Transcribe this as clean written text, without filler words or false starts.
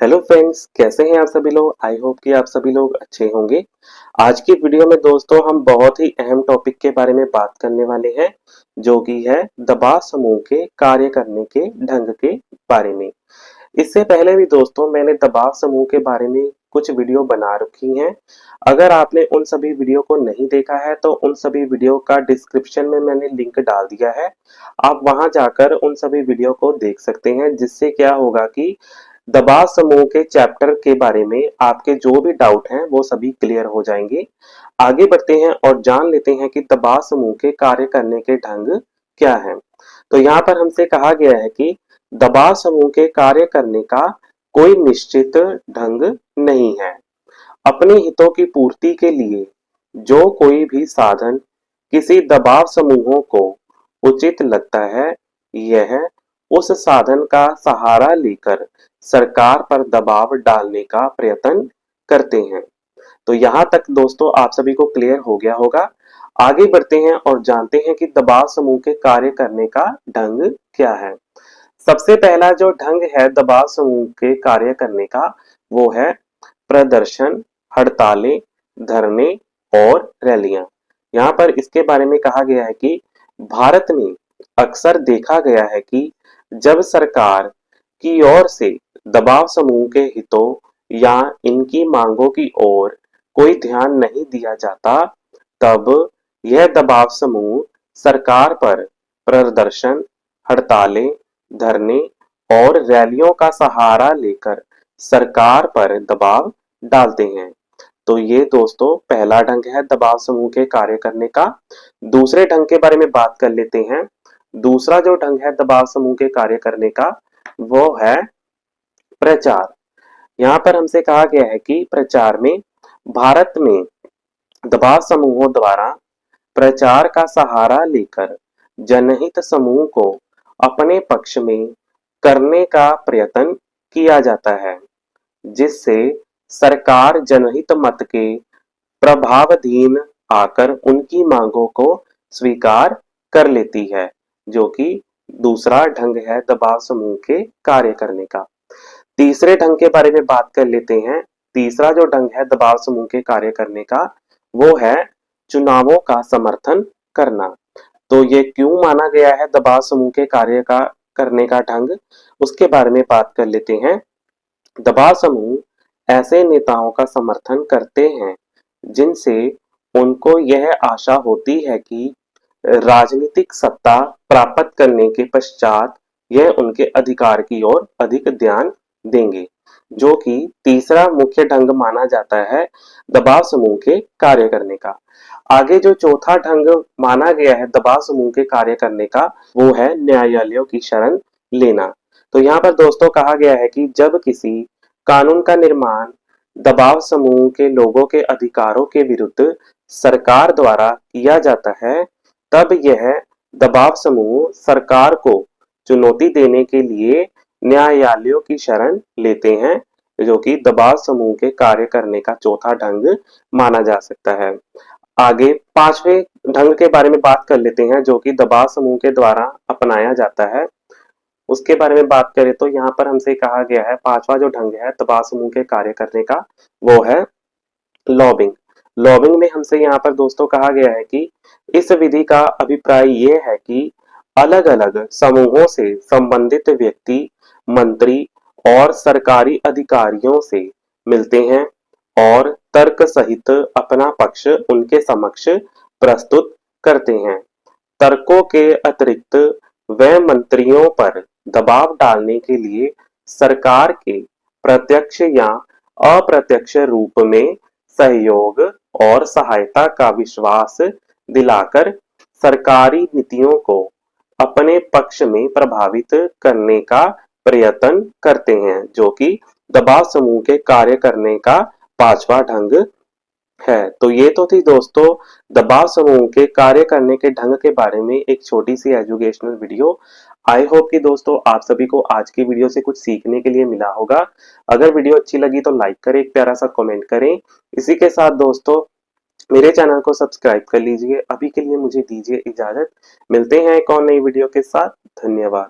Hello friends, कैसे हैं आप सभी लोग। आई होप कि आप सभी लोग अच्छे होंगे। आज की वीडियो में दोस्तों हम बहुत ही अहम टॉपिक के बारे में बात करने वाले हैं, जो कि है दबाव समूह के कार्य करने के ढंग के बारे में। इससे पहले भी दोस्तों मैंने दबाव समूह के बारे में कुछ वीडियो बना रखी हैं। अगर आपने उन सभी वीडियो को नहीं देखा है तो उन सभी वीडियो का डिस्क्रिप्शन में मैंने लिंक डाल दिया है। आप वहां जाकर उन सभी वीडियो को देख सकते हैं, जिससे क्या होगा कि दबाव समूह के चैप्टर के बारे में आपके जो भी डाउट हैं वो सभी क्लियर हो जाएंगे। आगे बढ़ते हैं और जान लेते हैं कि दबाव समूह के कार्य करने के ढंग क्या है। तो यहाँ पर हमसे कहा गया है कि दबाव समूह के कार्य करने का कोई निश्चित ढंग नहीं है। अपने हितों की पूर्ति के लिए जो कोई भी साधन किसी दबाव समूहों को उचित लगता है, यह उस साधन का सहारा लेकर सरकार पर दबाव डालने का प्रयत्न करते हैं। तो यहाँ तक दोस्तों आप सभी को क्लियर हो गया होगा। आगे बढ़ते हैं और जानते हैं कि दबाव समूह के कार्य करने का ढंग क्या है। सबसे पहला जो ढंग है दबाव समूह के कार्य करने का, वो है प्रदर्शन, हड़तालें, धरने और रैलियां। यहाँ पर इसके बारे में कहा गया है कि भारत में अक्सर देखा गया है कि जब सरकार की ओर से दबाव समूह के हितों या इनकी मांगों की ओर कोई ध्यान नहीं दिया जाता, तब यह दबाव समूह सरकार पर प्रदर्शन, हड़तालें, धरने और रैलियों का सहारा लेकर सरकार पर दबाव डालते हैं। तो ये दोस्तों पहला ढंग है दबाव समूह के कार्य करने का। दूसरे ढंग के बारे में बात कर लेते हैं। दूसरा जो ढंग है दबाव समूह के कार्य करने का, वो है प्रचार। यहाँ पर हमसे कहा गया है कि प्रचार में भारत में दबाव समूहों द्वारा प्रचार का सहारा लेकर जनहित समूह को अपने पक्ष में करने का प्रयत्न किया जाता है, जिससे सरकार जनहित मत के प्रभावाधीन आकर उनकी मांगों को स्वीकार कर लेती है, जो कि दूसरा ढंग है दबाव समूह के कार्य करने का। तीसरे ढंग के बारे में बात कर लेते हैं। तीसरा जो ढंग है दबाव समूह के कार्य करने का, वो है चुनावों का समर्थन करना। तो ये क्यों माना गया है दबाव समूह के कार्य का करने का ढंग, उसके बारे में बात कर लेते हैं। दबाव समूह ऐसे नेताओं का समर्थन करते हैं जिनसे उनको यह आशा होती है कि राजनीतिक सत्ता प्राप्त करने के पश्चात यह उनके अधिकार की ओर अधिक ध्यान देंगे, जो कि तीसरा मुख्य ढंग माना जाता है दबाव समूह के कार्य करने का। आगे जो चौथा ढंग माना गया है दबाव समूह के कार्य करने का, वो है न्यायालयों की शरण लेना। तो यहाँ पर दोस्तों कहा गया है कि जब किसी कानून का निर्माण दबाव समूह के लोगों के अधिकारों के विरुद्ध सरकार द्वारा किया जाता है, तब यह दबाव समूह सरकार को चुनौती देने के लिए न्यायालयों की शरण लेते हैं, जो कि दबाव समूह के कार्य करने का चौथा ढंग माना जा सकता है। आगे पांचवें ढंग के बारे में बात कर लेते हैं, जो कि दबाव समूह के द्वारा अपनाया जाता है। उसके बारे में बात करें तो यहाँ पर हमसे कहा गया है पांचवा जो ढंग है दबाव समूह के कार्य करने का, वो है लॉबिंग। लॉबिंग में हमसे यहाँ पर दोस्तों कहा गया है कि इस विधि का अभिप्राय ये है कि अलग अलग समूहों से संबंधित व्यक्ति, मंत्री और सरकारी अधिकारियों से मिलते हैं और तर्क सहित अपना पक्ष उनके समक्ष प्रस्तुत करते हैं। तर्कों के अतिरिक्त वह मंत्रियों पर दबाव डालने के लिए सरकार के प्रत्यक्ष या अप्रत्यक्ष रूप में सहयोग और सहायता का विश्वास दिलाकर सरकारी नीतियों को अपने पक्ष में प्रभावित करने का प्रयत्न करते हैं, जो कि दबाव समूह के कार्य करने का पांचवा ढंग है। तो ये तो थी दोस्तों दबाव समूह के कार्य करने के ढंग के बारे में एक छोटी सी एजुकेशनल वीडियो। आई होप कि दोस्तों आप सभी को आज की वीडियो से कुछ सीखने के लिए मिला होगा। अगर वीडियो अच्छी लगी तो लाइक करें, एक प्यारा सा कमेंट करें। इसी के साथ दोस्तों मेरे चैनल को सब्सक्राइब कर लीजिए। अभी के लिए मुझे दीजिए इजाजत। मिलते हैं एक और नई वीडियो के साथ। धन्यवाद।